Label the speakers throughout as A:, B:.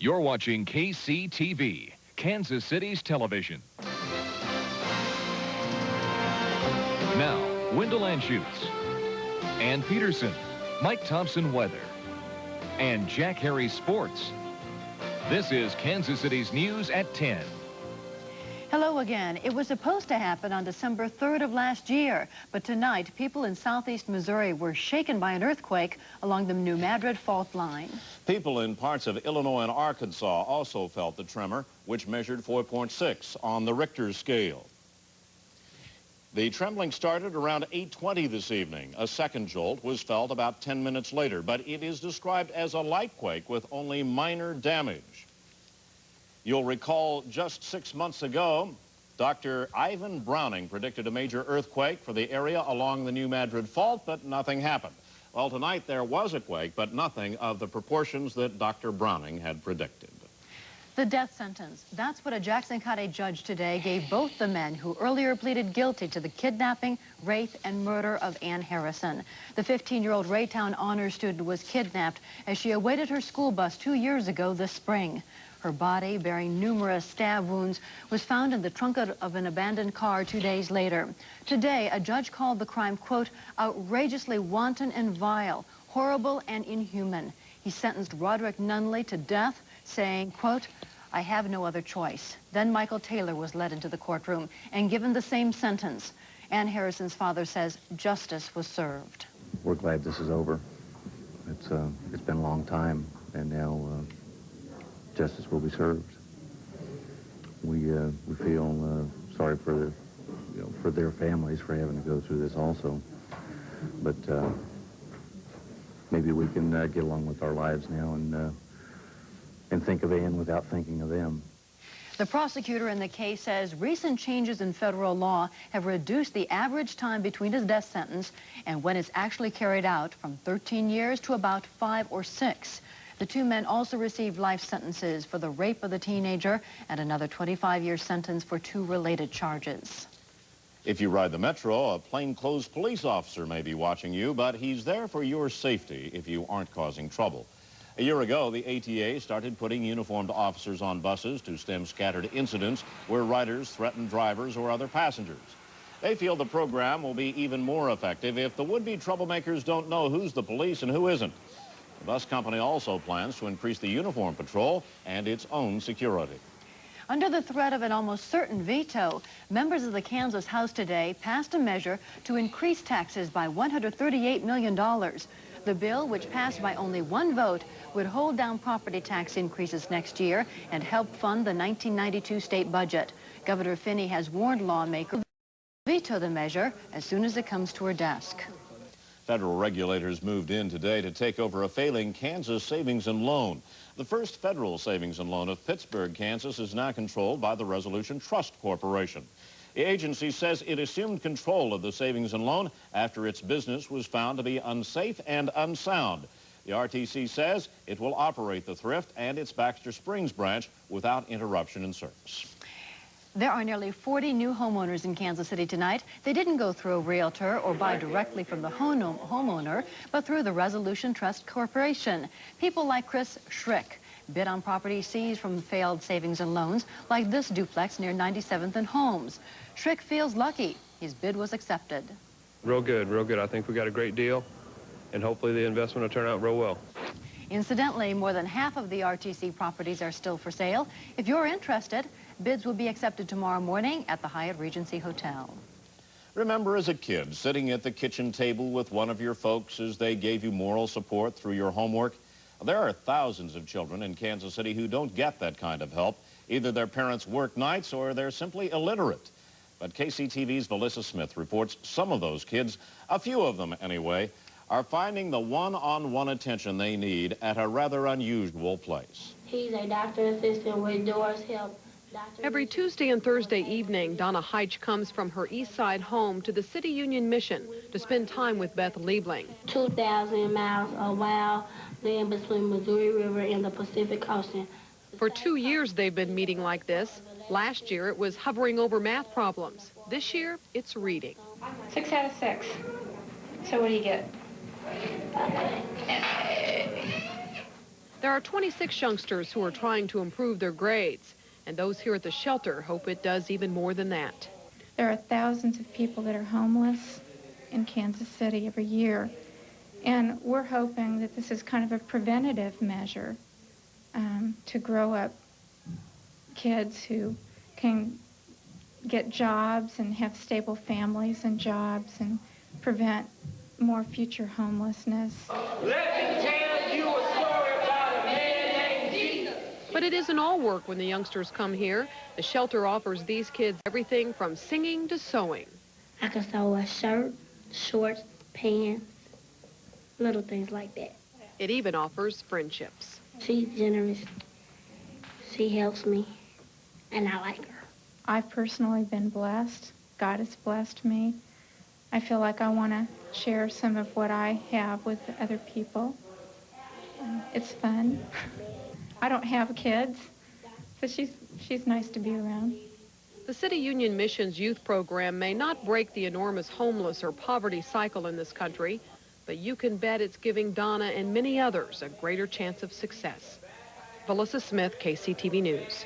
A: You're watching KCTV, Kansas City's television. Now, Wendall Anschutz and Peterson, Mike Thompson weather, and Jack Harry sports. This is Kansas City's news at 10.
B: Hello again. It was supposed to happen on December 3rd of last year, but tonight people in southeast Missouri were shaken by an earthquake along the New Madrid fault line.
C: People in parts of Illinois and Arkansas also felt the tremor, which measured 4.6 on the Richter scale. The trembling started around 8:20 this evening. A second jolt was felt about 10 minutes later, but it is described as a light quake with only minor damage. You'll recall just 6 months ago, Dr. Ivan Browning predicted a major earthquake for the area along the New Madrid Fault, but nothing happened. Well, tonight there was a quake, but nothing of the proportions that Dr. Browning had predicted.
B: The death sentence. That's what a Jackson County judge today gave both the men who earlier pleaded guilty to the kidnapping, rape, and murder of Ann Harrison. The 15-year-old Raytown honors student was kidnapped as she awaited her school bus 2 years ago this spring. Her body, bearing numerous stab wounds, was found in the trunk of an abandoned car 2 days later. Today, a judge called the crime, quote, outrageously wanton and vile, horrible and inhuman. He sentenced Roderick Nunley to death, saying, quote, I have no other choice. Then Michael Taylor was led into the courtroom and given the same sentence. Ann Harrison's father says justice was served.
D: We're glad this is over. It's been a long time, and now justice will be served. We feel sorry for for their families for having to go through this also, but maybe we can get along with our lives now and think of Ann without thinking of them.
B: The prosecutor in the case says recent changes in federal law have reduced the average time between his death sentence and when it's actually carried out from 13 years to about 5 or 6. The two men also received life sentences for the rape of the teenager and another 25-year sentence for 2 related charges.
C: If you ride the Metro, a plainclothes police officer may be watching you, but he's there for your safety if you aren't causing trouble. A year ago, the ATA started putting uniformed officers on buses to stem scattered incidents where riders threaten drivers or other passengers. They feel the program will be even more effective if the would-be troublemakers don't know who's the police and who isn't. The bus company also plans to increase the uniform patrol and its own security.
B: Under the threat of an almost certain veto, members of the Kansas House today passed a measure to increase taxes by $138 million. The bill, which passed by only 1 vote, would hold down property tax increases next year and help fund the 1992 state budget. Governor Finney has warned lawmakers to veto the measure as soon as it comes to her desk.
C: Federal regulators moved in today to take over a failing Kansas savings and loan. The first federal savings and loan of Pittsburgh, Kansas, is now controlled by the Resolution Trust Corporation. The agency says it assumed control of the savings and loan after its business was found to be unsafe and unsound. The RTC says it will operate the thrift and its Baxter Springs branch without interruption in service.
B: There are nearly 40 new homeowners in Kansas City tonight. They didn't go through a realtor or buy directly from the homeowner, but through the Resolution Trust Corporation. People like Chris Schrick bid on property seized from failed savings and loans, like this duplex near 97th and Holmes. Schrick feels lucky. His bid was accepted.
E: Real good, real good. I think we got a great deal, and hopefully the investment will turn out real well.
B: Incidentally, more than half of the RTC properties are still for sale. If you're interested, bids will be accepted tomorrow morning at the Hyatt Regency Hotel.
C: Remember as a kid, sitting at the kitchen table with one of your folks as they gave you moral support through your homework? There are thousands of children in Kansas City who don't get that kind of help. Either their parents work nights or they're simply illiterate. But KCTV's Melissa Smith reports some of those kids, a few of them anyway, are finding the one-on-one attention they need at a rather unusual place.
F: He's a doctor assistant with Doors Help.
G: Every Tuesday and Thursday evening, Donna Heitch comes from her east side home to the City Union Mission to spend time with Beth Liebling.
F: 2,000 miles a while then between Missouri River and the Pacific Ocean.
G: For 2 years, they've been meeting like this. Last year, it was hovering over math problems. This year, it's reading.
H: 6 out of 6. So what do you get?
G: There are 26 youngsters who are trying to improve their grades, and those here at the shelter hope it does even more than that.
H: There are thousands of people that are homeless in Kansas City every year, and we're hoping that this is kind of a preventative measure to grow up kids who can get jobs and have stable families and jobs and prevent more future homelessness.
I: Let me tell you a story about a man named Jesus.
G: But it isn't all work when the youngsters come here. The shelter offers these kids everything from singing to sewing.
F: I can sew a shirt, shorts, pants, little things like that.
G: It even offers friendships.
F: She's generous. She helps me, and I like her.
H: I've personally been blessed. God has blessed me. I feel like I want to share some of what I have with other people. It's fun. I don't have kids, so she's nice to be around.
G: The City Union Mission's youth program may not break the enormous homeless or poverty cycle in this country, but you can bet it's giving Donna and many others a greater chance of success. Melissa Smith, KCTV News.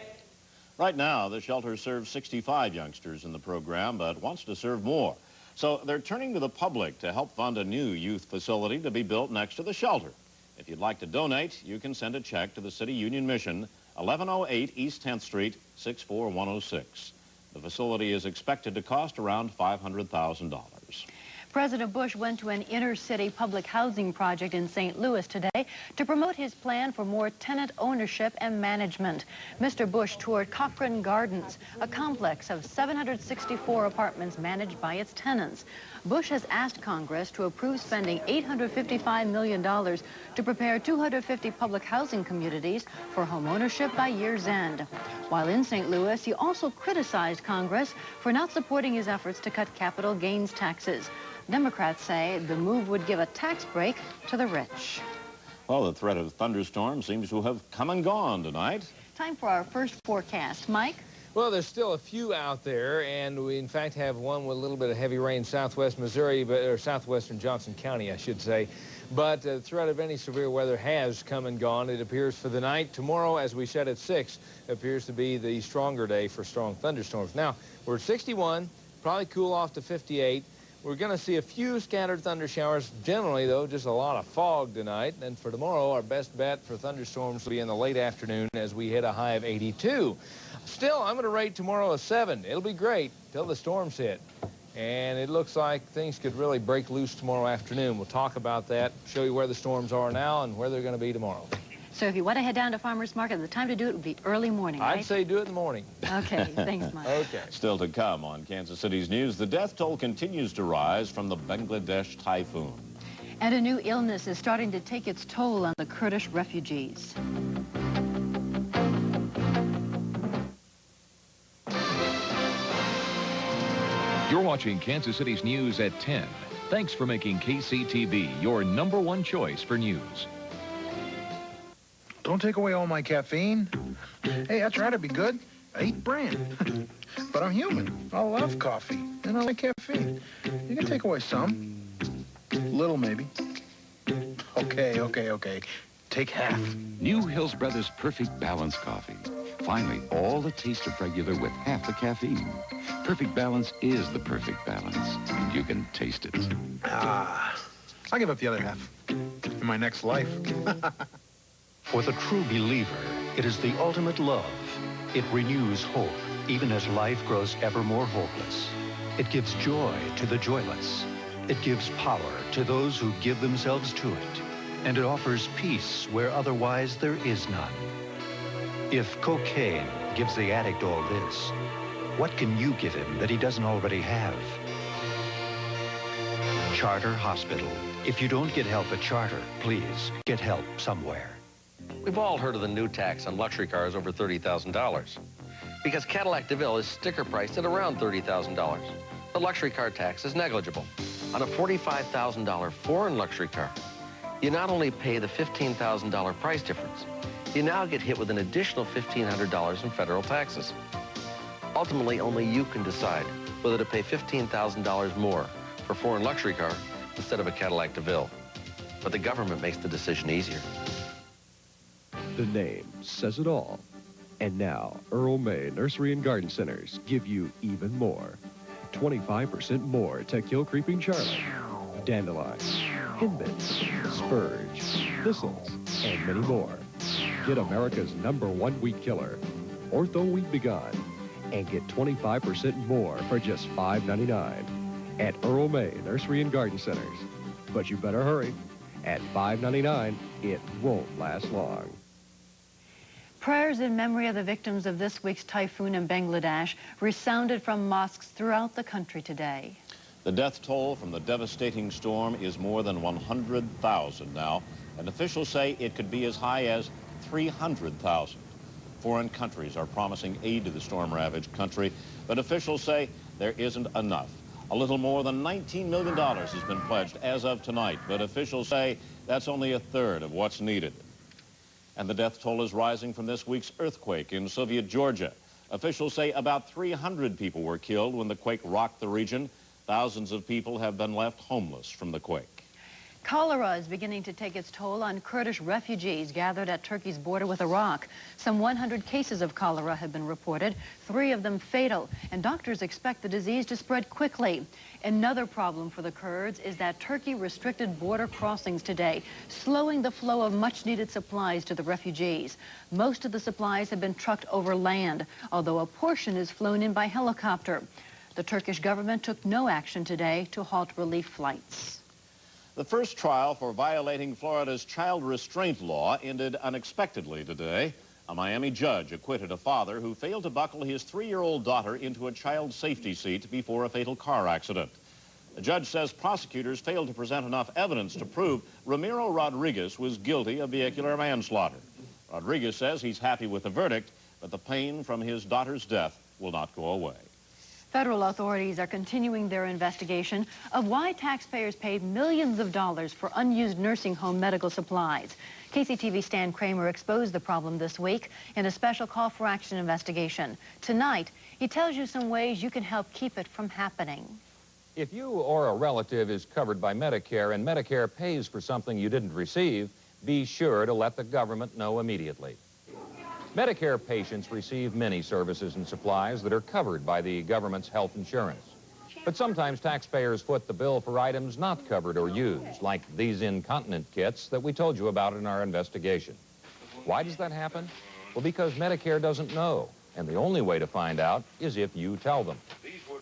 C: Right now, the shelter serves 65 youngsters in the program, but wants to serve more. So they're turning to the public to help fund a new youth facility to be built next to the shelter. If you'd like to donate, you can send a check to the City Union Mission, 1108 East 10th Street, 64106. The facility is expected to cost around $500,000.
B: President Bush went to an inner-city public housing project in St. Louis today to promote his plan for more tenant ownership and management. Mr. Bush toured Cochrane Gardens, a complex of 764 apartments managed by its tenants. Bush has asked Congress to approve spending $855 million to prepare 250 public housing communities for home ownership by year's end. While in St. Louis, he also criticized Congress for not supporting his efforts to cut capital gains taxes. Democrats say the move would give a tax break to the rich.
C: Well, the threat of thunderstorms seems to have come and gone tonight.
B: Time for our first forecast. Mike?
J: Well, there's still a few out there, and we in fact have one with a little bit of heavy rain southwest Missouri, or southwestern Johnson County, I should say. But the threat of any severe weather has come and gone. It appears for the night. Tomorrow, as we said at 6, appears to be the stronger day for strong thunderstorms. Now, we're at 61, probably cool off to 58. We're going to see a few scattered thunder showers. Generally, though, just a lot of fog tonight. And for tomorrow, our best bet for thunderstorms will be in the late afternoon as we hit a high of 82. Still, I'm going to rate tomorrow a 7. It'll be great till the storms hit. And it looks like things could really break loose tomorrow afternoon. We'll talk about that, show you where the storms are now and where they're going to be tomorrow.
B: So if you want to head down to Farmers Market, the time to do it would be early morning, right?
J: I'd say do it in the morning.
B: Okay, thanks, Mike.
C: Okay. Still to come on Kansas City's news, the death toll continues to rise from the Bangladesh typhoon.
B: And a new illness is starting to take its toll on the Kurdish refugees.
A: You're watching Kansas City's news at 10. Thanks for making KCTV your #1 choice for news.
K: Don't take away all my caffeine. Hey, I try to be good. I eat bran. But I'm human. I love coffee, and I like caffeine. You can take away some. Little, maybe. Okay. Take half.
L: New Hills Brothers Perfect Balance Coffee. Finally, all the taste of regular with half the caffeine. Perfect Balance is the perfect balance. You can taste it.
K: I'll give up the other half. In my next life.
M: For the true believer, it is the ultimate love. It renews hope, even as life grows ever more hopeless. It gives joy to the joyless. It gives power to those who give themselves to it. And it offers peace where otherwise there is none. If cocaine gives the addict all this, what can you give him that he doesn't already have? Charter Hospital. If you don't get help at Charter, please get help somewhere.
N: We've all heard of the new tax on luxury cars over $30,000. Because Cadillac DeVille is sticker priced at around $30,000. The luxury car tax is negligible. On a $45,000 foreign luxury car, you not only pay the $15,000 price difference, you now get hit with an additional $1,500 in federal taxes. Ultimately, only you can decide whether to pay $15,000 more for a foreign luxury car instead of a Cadillac DeVille. But the government makes the decision easier.
O: The name says it all. And now, Earl May Nursery and Garden Centers give you even more. 25% more to kill creeping Charlie, dandelions, henbits, spurge, thistles, and many more. Get America's #1 weed killer, Ortho Weed Begone, and get 25% more for just $5.99 at Earl May Nursery and Garden Centers. But you better hurry. At $5.99, it won't last long.
B: Prayers in memory of the victims of this week's typhoon in Bangladesh resounded from mosques throughout the country today.
C: The death toll from the devastating storm is more than 100,000 now, and officials say it could be as high as 300,000. Foreign countries are promising aid to the storm-ravaged country, but officials say there isn't enough. A little more than $19 million has been pledged as of tonight, but officials say that's only a third of what's needed. And the death toll is rising from this week's earthquake in Soviet Georgia. Officials say about 300 people were killed when the quake rocked the region. Thousands of people have been left homeless from the quake.
B: Cholera is beginning to take its toll on Kurdish refugees gathered at Turkey's border with Iraq. Some 100 cases of cholera have been reported, 3 of them fatal, and doctors expect the disease to spread quickly. Another problem for the Kurds is that Turkey restricted border crossings today, slowing the flow of much-needed supplies to the refugees. Most of the supplies have been trucked over land, although a portion is flown in by helicopter. The Turkish government took no action today to halt relief flights.
C: The first trial for violating Florida's child restraint law ended unexpectedly today. A Miami judge acquitted a father who failed to buckle his 3-year-old daughter into a child safety seat before a fatal car accident. The judge says prosecutors failed to present enough evidence to prove Ramiro Rodriguez was guilty of vehicular manslaughter. Rodriguez says he's happy with the verdict, but the pain from his daughter's death will not go away.
B: Federal authorities are continuing their investigation of why taxpayers paid millions of dollars for unused nursing home medical supplies. KCTV Stan Kramer exposed the problem this week in a special call for action investigation. Tonight, he tells you some ways you can help keep it from happening.
P: If you or a relative is covered by Medicare and Medicare pays for something you didn't receive, be sure to let the government know immediately. Medicare patients receive many services and supplies that are covered by the government's health insurance. But sometimes taxpayers foot the bill for items not covered or used, like these incontinent kits that we told you about in our investigation. Why does that happen? Well, because Medicare doesn't know, and the only way to find out is if you tell them.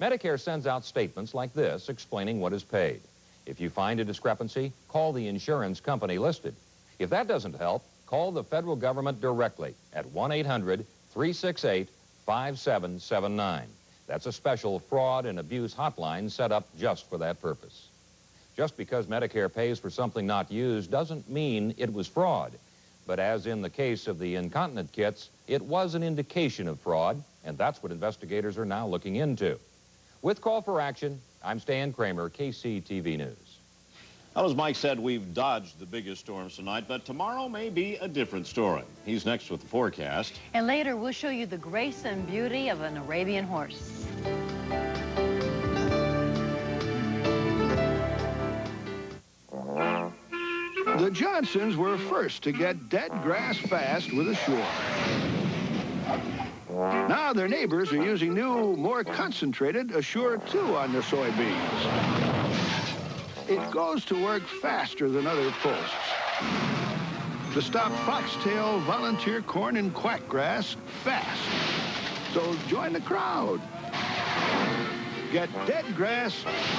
P: Medicare sends out statements like this explaining what is paid. If you find a discrepancy, call the insurance company listed. If that doesn't help, call the federal government directly at 1-800-368-5779. That's a special fraud and abuse hotline set up just for that purpose. Just because Medicare pays for something not used doesn't mean it was fraud. But as in the case of the incontinent kits, it was an indication of fraud, and that's what investigators are now looking into. With Call for Action, I'm Stan Kramer, KCTV News.
C: Well, as Mike said, we've dodged the biggest storms tonight, but tomorrow may be a different story. He's next with the forecast.
B: And later, we'll show you the grace and beauty of an Arabian horse.
K: The Johnsons were first to get dead grass fast with Assure. Now their neighbors are using new, more concentrated Assure 2 on their soybeans. It goes to work faster than other posts to stop foxtail, volunteer corn, and quackgrass fast. So join the crowd. Get dead grass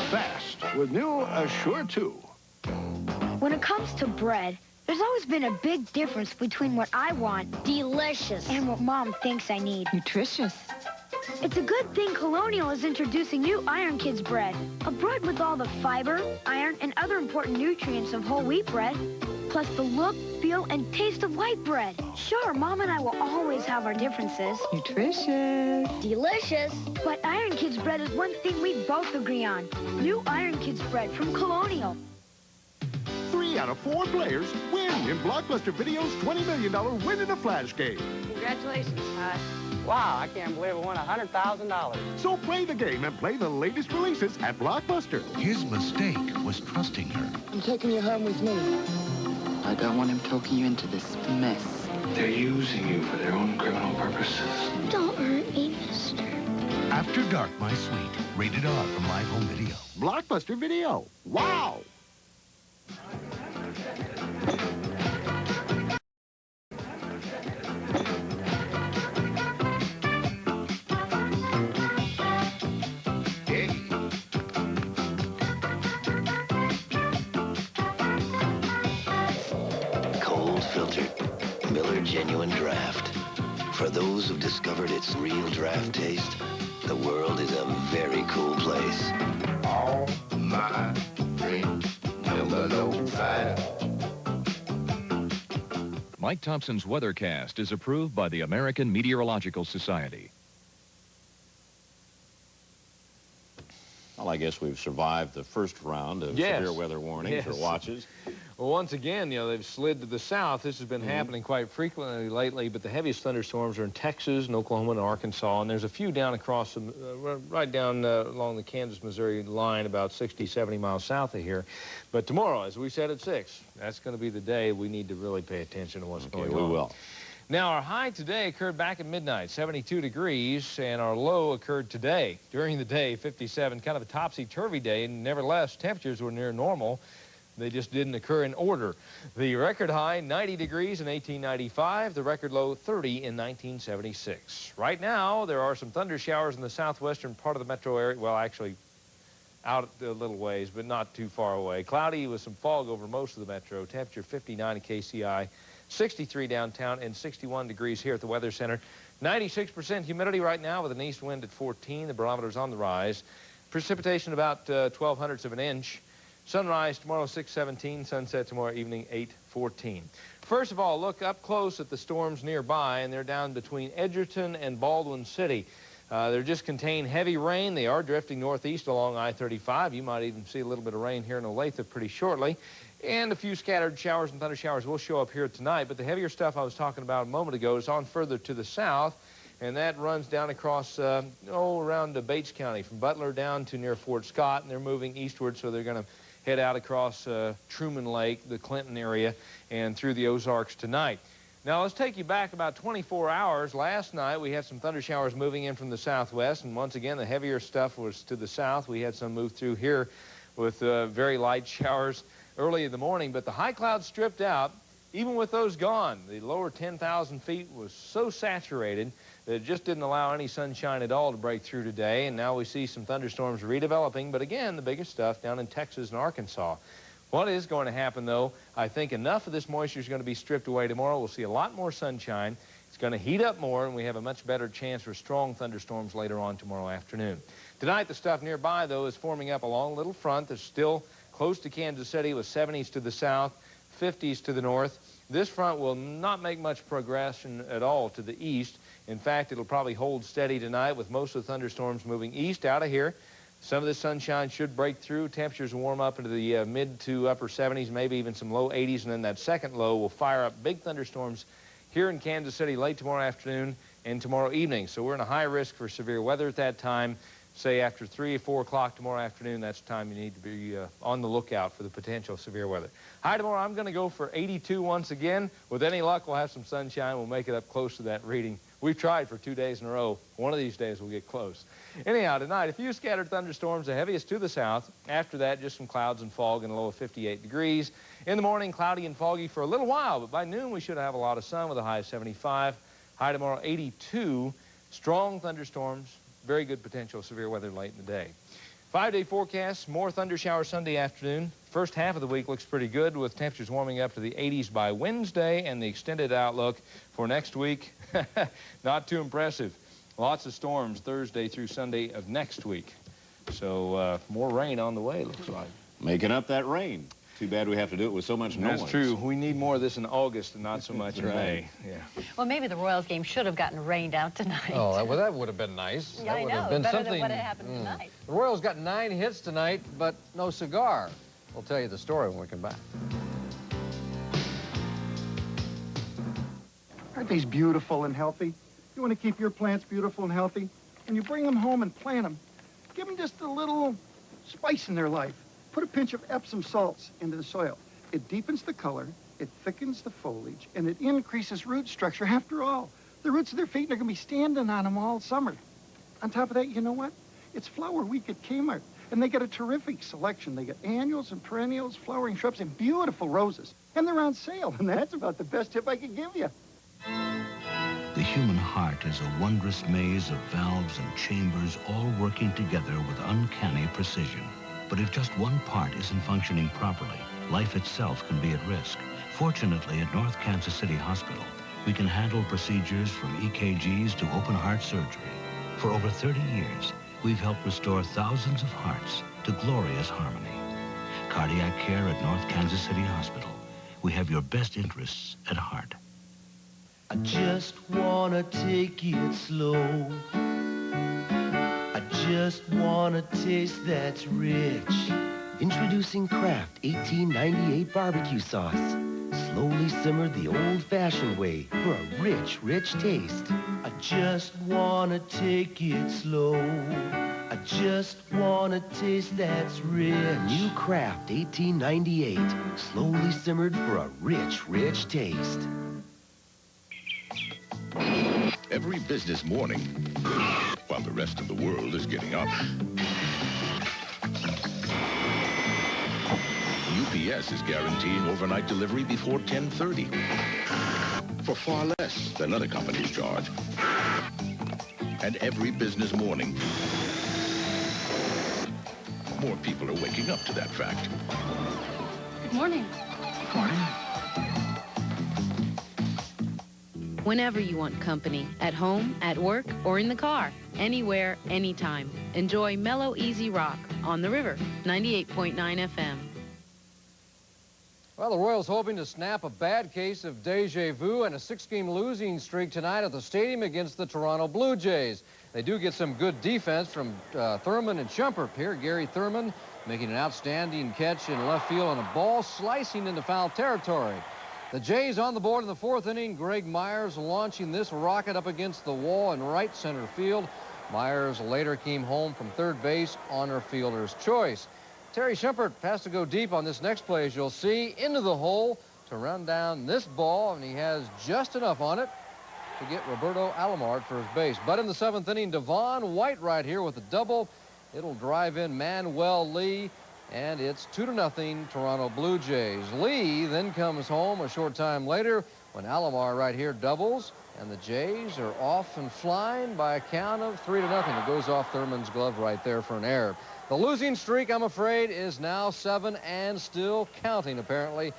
K: fast with new Assure 2.
Q: When it comes to bread, there's always been a big difference between what I want, delicious, and what Mom thinks I need, nutritious. It's a good thing Colonial is introducing new Iron Kids bread, a bread with all the fiber, iron, and other important nutrients of whole wheat bread, plus the look, feel, and taste of white bread. Sure, Mom and I will always have our differences. Nutritious. Delicious. But Iron Kids bread is one thing we both agree on. New Iron Kids bread from Colonial.
R: 3 out of 4 players win in Blockbuster Video's $20 million Win in a Flash game.
S: Congratulations, Todd. Wow, I can't believe I won $100,000.
R: So play the game and play the latest releases at Blockbuster.
T: His mistake was trusting her.
U: I'm taking you home with me.
V: I don't want him talking you into this mess.
T: They're using you for their own criminal purposes.
Q: Don't hurt me, mister.
U: After Dark, My Sweet. Rated R from Live Home Video.
R: Blockbuster Video. Wow!
V: Cold filtered Miller Genuine Draft. For those who've discovered its real draft taste, the world is a very cool place.
T: All my dreams never low fighter.
A: Mike Thompson's Weathercast is approved by the American Meteorological Society.
C: Well, I guess we've survived the first round of severe weather warnings or watches.
J: Well, once again, you know, they've slid to the south. This has been happening quite frequently lately, but the heaviest thunderstorms are in Texas and Oklahoma and Arkansas, and there's a few down across, right down along the Kansas-Missouri line, about 60, 70 miles south of here. But tomorrow, as we said at 6, that's going to be the day we need to really pay attention to what's going on.
C: We will.
J: Now, our high today occurred back at midnight, 72 degrees, and our low occurred today. During the day, 57, kind of a topsy-turvy day, and nevertheless, temperatures were near normal. They just didn't occur in order. The record high, 90 degrees in 1895. The record low, 30 in 1976. Right now, there are some thunder showers in the southwestern part of the metro area. Well, actually, out a little ways, but not too far away. Cloudy with some fog over most of the metro. Temperature 59 at KCI, 63 downtown, and 61 degrees here at the Weather Center. 96% humidity right now with an east wind at 14. The barometer's on the rise. Precipitation about 0.12 of an inch. Sunrise tomorrow, 6:17. Sunset tomorrow evening, 8:14. First of all, look up close at the storms nearby, and they're down between Edgerton and Baldwin City. They just contain heavy rain. They are drifting northeast along I-35. You might even see a little bit of rain here in Olathe pretty shortly. And a few scattered showers and thunder showers will show up here tonight. But the heavier stuff I was talking about a moment ago is on further to the south, and that runs down across, around Bates County, from Butler down to near Fort Scott, and they're moving eastward, so they're going to head out across Truman Lake, the Clinton area, and through the Ozarks tonight. Now, let's take you back about 24 hours. Last night, we had some thunder showers moving in from the southwest, and once again, the heavier stuff was to the south. We had some move through here with very light showers early in the morning, but the high clouds stripped out. Even with those gone, the lower 10,000 feet was so saturated that it just didn't allow any sunshine at all to break through today, and now we see some thunderstorms redeveloping, but again, the biggest stuff down in Texas and Arkansas. What is going to happen, though, I think enough of this moisture is going to be stripped away tomorrow. We'll see a lot more sunshine. It's going to heat up more, and we have a much better chance for strong thunderstorms later on tomorrow afternoon. Tonight, the stuff nearby, though, is forming up along a little front. There's still close to Kansas City with 70s to the south, 50s to the north. This front will not make much progression at all to the east. In fact, it'll probably hold steady tonight with most of the thunderstorms moving east out of here. Some of the sunshine should break through. Temperatures will warm up into the mid to upper 70s, maybe even some low 80s, and then that second low will fire up big thunderstorms here in Kansas City late tomorrow afternoon and tomorrow evening. So we're in a high risk for severe weather at that time. Say after 3 or 4 o'clock tomorrow afternoon, that's the time you need to be on the lookout for the potential severe weather. High tomorrow, I'm going to go for 82 once again. With any luck, we'll have some sunshine. We'll make it up close to that reading. We've tried for 2 days in a row. One of these days we'll get close. Anyhow, tonight, a few scattered thunderstorms, the heaviest to the south. After that, just some clouds and fog and a low of 58 degrees. In the morning, cloudy and foggy for a little while, but by noon we should have a lot of sun with a high of 75. High tomorrow, 82. Strong thunderstorms. Very good potential of severe weather late in the day. 5-day forecast, more thunder showers Sunday afternoon. First half of the week looks pretty good with temperatures warming up to the 80s by Wednesday, and the extended outlook for next week, not too impressive. Lots of storms Thursday through Sunday of next week. So more rain on the way, looks like.
C: Making up that rain. Too bad we have to do it with so much noise.
J: That's true. We need more of this in August and not so much in May. Yeah.
B: Well, maybe the Royals game should have gotten rained out tonight.
W: Oh, well, that would have been nice.
B: Yeah, I know. Better than what had happened tonight.
W: The Royals got 9 hits tonight, but no cigar. We'll tell you the story when we come back.
K: Aren't these beautiful and healthy? You want to keep your plants beautiful and healthy? When you bring them home and plant them, give them just a little spice in their life. Put a pinch of Epsom salts into the soil. It deepens the color,
D: It thickens the foliage, and it increases root structure. After all, the roots of their feet are going to be standing on them all summer. On top of that, you know what? It's Flower Week at Kmart, and they got a terrific selection. They got annuals and perennials, flowering shrubs, and beautiful roses. And they're on sale, and that's about the best tip I could give you.
U: The human heart is a wondrous maze of valves and chambers all working together with uncanny precision. But if just one part isn't functioning properly, life itself can be at risk. Fortunately, at North Kansas City Hospital, we can handle procedures from EKGs to open heart surgery. For over 30 years, we've helped restore thousands of hearts to glorious harmony. Cardiac care at North Kansas City Hospital. We have your best interests at heart.
E: I just wanna take it slow. I just want a taste that's rich. Introducing Kraft 1898 barbecue sauce. Slowly simmered the old-fashioned way for a rich, rich taste. I just want to take it slow. I just want a taste that's rich. New Kraft 1898. Slowly simmered for a rich, rich taste.
I: Every business morning, while the rest of the world is getting up, UPS is guaranteeing overnight delivery before 10:30 for far less than other companies charge. And every business morning, more people are waking up to that fact.
B: Good morning.
I: Good morning.
X: Whenever you want company, at home, at work, or in the car, anywhere, anytime. Enjoy mellow, easy rock on the river, 98.9 FM.
W: Well, the Royals hoping to snap a bad case of deja vu and a 6-game losing streak tonight at the stadium against the Toronto Blue Jays. They do get some good defense from Thurman and Shumpert here. Gary Thurman making an outstanding catch in left field and a ball slicing into foul territory. The Jays on the board in the 4th inning. Greg Myers launching this rocket up against the wall in right center field. Myers later came home from third base on her fielder's choice. Terry Shumpert has to go deep on this next play, as you'll see, into the hole to run down this ball, and he has just enough on it to get Roberto Alomar at first base. But in the 7th inning, Devon White right here with a double. It'll drive in Manuel Lee, and it's 2-0 Toronto Blue Jays. Lee then comes home a short time later when Alomar right here doubles, and the Jays are off and flying by a count of 3-0. It goes off Thurman's glove right there for an error. The losing streak, I'm afraid, is now 7 and still counting, apparently.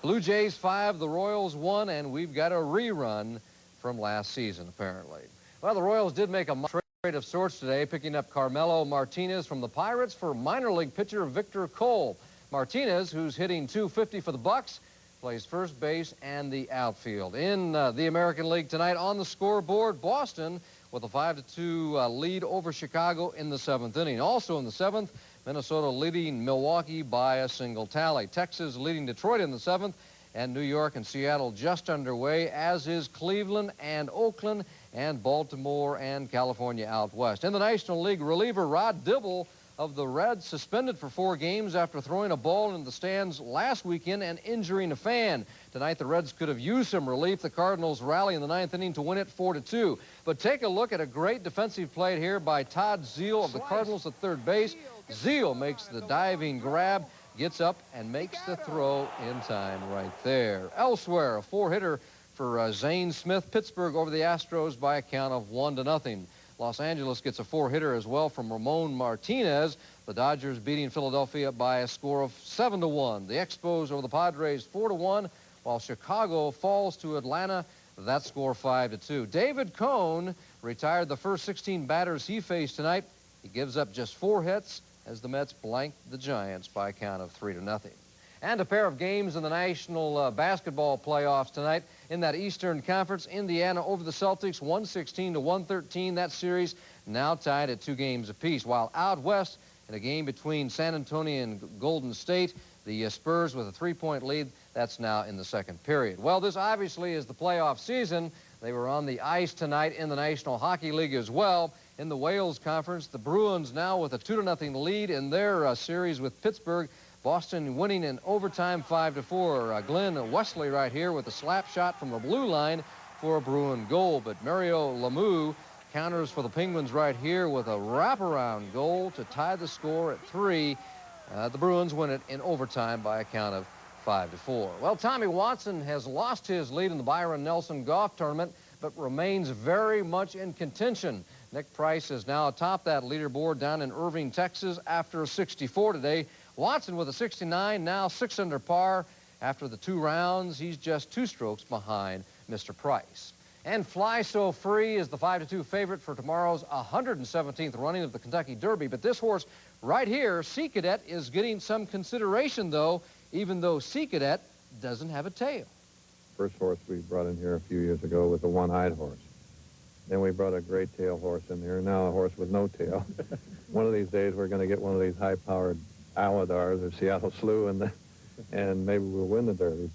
W: Blue Jays 5, the Royals 1, and we've got a rerun from last season, apparently. Well, the Royals did make a trade of sorts today, picking up Carmelo Martinez from the Pirates for minor league pitcher Victor Cole. Martinez, who's hitting .250 for the Bucks, plays first base and the outfield. In the American League tonight on the scoreboard, Boston with a 5-2 lead over Chicago in the 7th inning. Also in the 7th, Minnesota leading Milwaukee by a single tally. Texas leading Detroit in the 7th, and New York and Seattle just underway, as is Cleveland and Oakland and Baltimore and California out west. In the National League, reliever Rod Dibble of the Reds suspended for 4 games after throwing a ball in the stands last weekend and injuring a fan. Tonight, the Reds could have used some relief. The Cardinals rally in the 9th inning to win it 4-2. But take a look at a great defensive play here by Todd Zeal of the Cardinals at third base. Zeal makes the diving grab, gets up, and makes the throw in time right there. Elsewhere, a 4-hitter for Zane Smith. Pittsburgh over the Astros by a count of 1-0. Los Angeles gets a 4-hitter as well from Ramon Martinez. The Dodgers beating Philadelphia by a score of 7-1. The Expos over the Padres 4-1, while Chicago falls to Atlanta. That score 5-2. David Cone retired the first 16 batters he faced tonight. He gives up just 4 hits as the Mets blanked the Giants by a count of 3-0. And a pair of games in the National Basketball playoffs tonight. In that Eastern Conference, Indiana over the Celtics, 116-113. That series now tied at 2 games apiece. While out west, in a game between San Antonio and Golden State, the Spurs with a 3-point lead. That's now in the 2nd period. Well, this obviously is the playoff season. They were on the ice tonight in the National Hockey League as well. In the Wales Conference, the Bruins now with a 2-0 lead in their series with Pittsburgh. Boston winning in overtime 5-4. Glenn Wesley right here with a slap shot from the blue line for a Bruin goal. But Mario Lemieux counters for the Penguins right here with a wraparound goal to tie the score at 3. The Bruins win it in overtime by a count of 5-4. Well, Tommy Watson has lost his lead in the Byron Nelson Golf Tournament, but remains very much in contention. Nick Price is now atop that leaderboard down in Irving, Texas, after a 64 today. Watson with a 69, now 6 under par. After the 2 rounds, he's just 2 strokes behind Mr. Price. And Fly So Free is the 5-2 favorite for tomorrow's 117th running of the Kentucky Derby. But this horse right here, Sea Cadet, is getting some consideration, though, even though Sea Cadet doesn't have a tail.
F: First horse we brought in here a few years ago was a one-eyed horse. Then we brought a great tail horse in here, now a horse with no tail. One of these days we're going to get one of these high-powered Aladars or Seattle Slew, and maybe we'll win the Derby.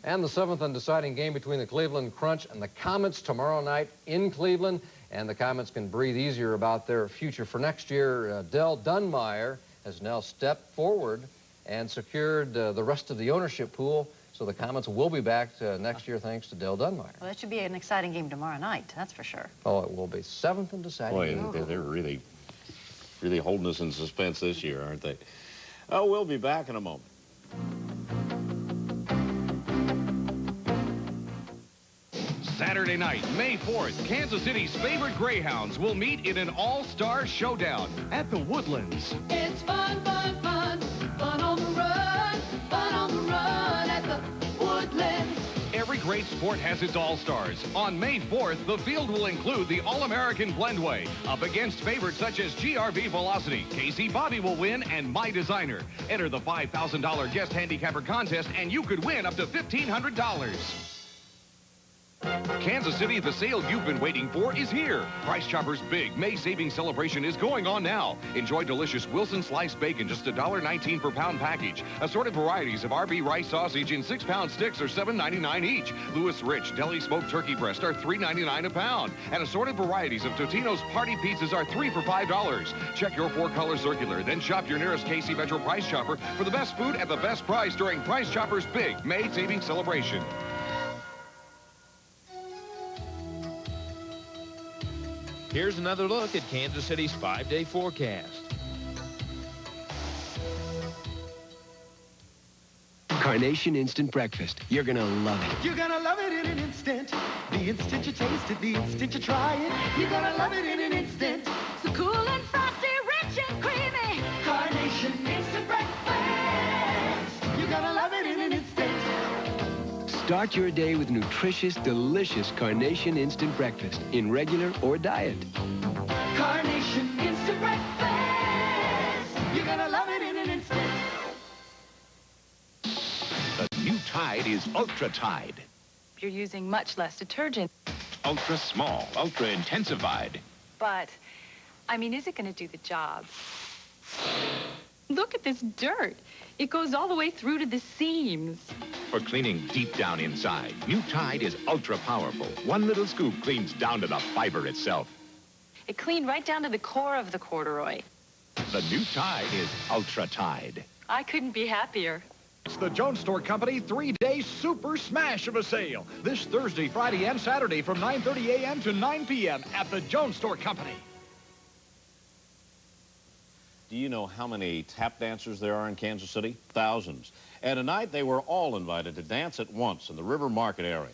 W: And the 7th and deciding game between the Cleveland Crunch and the Comets tomorrow night in Cleveland. And the Comets can breathe easier about their future for next year. Dell Dunmeyer has now stepped forward and secured the rest of the ownership pool. So the Comets will be back next year thanks to Dell Dunmeyer.
B: Well, that should be an exciting game tomorrow night, that's for sure.
W: Oh, it will be. 7th and deciding game.
C: Boy, they're really holding us in suspense this year, aren't they? Oh, we'll be back in a moment.
A: Saturday night, May 4th, Kansas City's favorite Greyhounds will meet in an all-star showdown at the Woodlands.
G: It's fun, fun, fun, fun on the run at the Woodlands.
A: Every great sport has its all-stars. On May 4th, the field will include the All-American Blendway, up against favorites such as GRV Velocity, Casey Bobby will win, and My Designer. Enter the $5,000 guest handicapper contest, and you could win up to $1,500. Kansas City, the sale you've been waiting for is here. Price Chopper's big May savings celebration is going on now. Enjoy delicious Wilson sliced bacon, just $1.19 per pound package. Assorted varieties of RB rice sausage in 6-pound sticks are $7.99 each. Louis Rich deli smoked turkey breast are $3.99 a pound. And assorted varieties of Totino's party pizzas are 3 for $5. Check your 4-color circular, then shop your nearest KC Metro Price Chopper for the best food at the best price during Price Chopper's big May savings celebration.
H: Here's another look at Kansas City's 5-day forecast.
E: Carnation Instant Breakfast. You're gonna love it.
G: You're gonna love it in an instant. The instant you taste it, the instant you try it. You're gonna love it in an instant. So cool and frosty, rich and creamy. Carnation Instant Breakfast. You're gonna love it in an instant.
E: Start your day with nutritious, delicious Carnation Instant Breakfast in regular or diet.
G: Carnation Instant Breakfast. You're gonna love it in an instant.
I: The new Tide is Ultra Tide.
L: You're using much less detergent.
I: Ultra small, ultra intensified.
L: But, I mean, is it going to do the job? Look at this dirt. It goes all the way through to the seams.
I: For cleaning deep down inside, new Tide is ultra powerful. One little scoop cleans down to the fiber itself.
L: It cleaned right down to the core of the corduroy.
I: The new Tide is Ultra Tide.
L: I couldn't be happier.
Y: It's the Jones Store Company 3-day super smash of a sale. This Thursday, Friday, and Saturday from 9:30 a.m. to 9 p.m. at the Jones Store Company.
C: Do you know how many tap dancers there are in Kansas City? Thousands. And tonight, they were all invited to dance at once in the River Market area.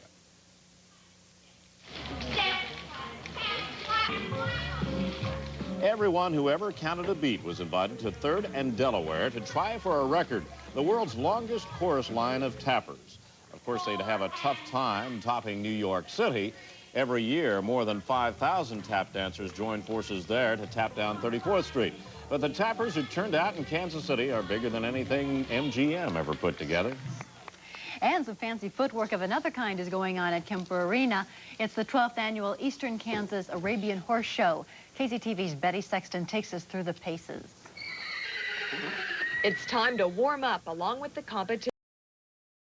C: Everyone who ever counted a beat was invited to 3rd and Delaware to try for a record, the world's longest chorus line of tappers. Of course, they'd have a tough time topping New York City. Every year, more than 5,000 tap dancers join forces there to tap down 34th Street. But the tappers who turned out in Kansas City are bigger than anything MGM ever put together.
B: And some fancy footwork of another kind is going on at Kemper Arena. It's the 12th annual Eastern Kansas Arabian Horse Show. KCTV's Betty Sexton takes us through the paces.
Z: It's time to warm up along with the competition.